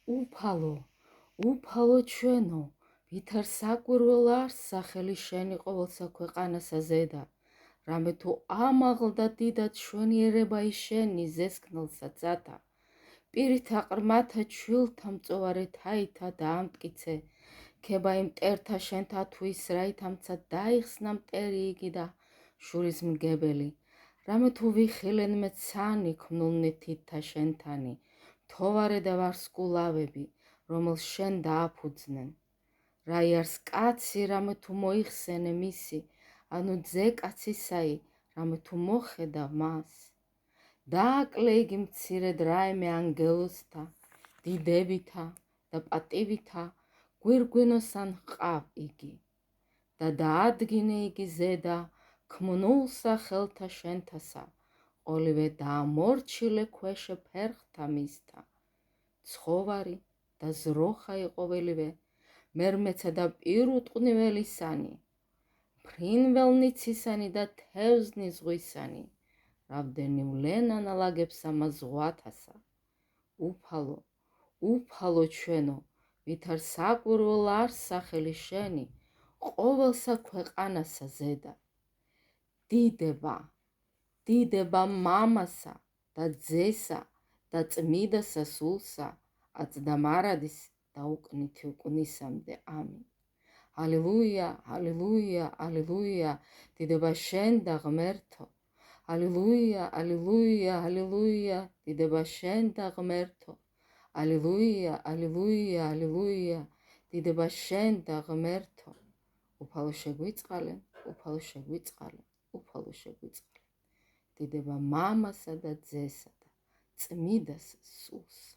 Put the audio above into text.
უფალო, უფალო ჩვენო, ვითარ საკვირველ არს სახელი შენი ყოველსა ქვეყანასა ზედა, რამე თუ ამაღლდა დიდად შვენიერება შენი ზესქნელსა ძათა, პირითა ყრმათა ჩვილთა მწოვარე თაითა დაამტკიცე, ქება იმ მტერთა შენთა თუ ისრაითამცა დაიხსნა მტერი იგი და შურის მგებელი, რამე თუ ვიხილენ მე ცანი ქმნულნი თითთა შენთანი, თოვარე და ვარსკვლავები, რომელს შენ დააფუძნენ. რა იარს კაცი, რამე თუ მოიხსენე მისი, ანუ ძე კაცისაი, რამე თუ მოხედა მას. დააკლე იგი მცირედ რაიმე ანგელოზთა, დიდებითა და პატივითა, გვირგვინოსან ჰყავ იგი. და დაადგინე იგი ზედა, ქმნულსა ხელთა შენთასა, ყოლივე დაამორჩილე ქვეშე ფერხთა მისთა. ცხოვარი და ზროხა იყოველივე, მერმეცა და პირუტყნიველისანი, ფრინველნიცისანი და თევზნი ზღვისანი, რავდენი ვლენა ნალაგებსა მაზღვათასა. უფალო, უფალო ჩვენო, ვითარ საკვირველ არს სახელი შენი, ყოველსა ქვეყანასა ზედა. დიდება, დიდება მამასა და ძესა და წმიდასა სულსა, აწდა მარადის და უკნითი უკნისამდე. ამინ. ალილუია, ალილუია, ალილუია, დიდება შენ და ღმერთო. ალილუია, ალილუია, ალილუია, დიდება შენ და ღმერთო. ალილუია, ალილუია, ალილუია, დიდება შენ და ღმერთო. უფალო შეგვიწყალე, უფალო შეგვიწყალე, უფალო შეგვიწყალე. დიდება მამასა და ძესა და წმიდასა სულსა.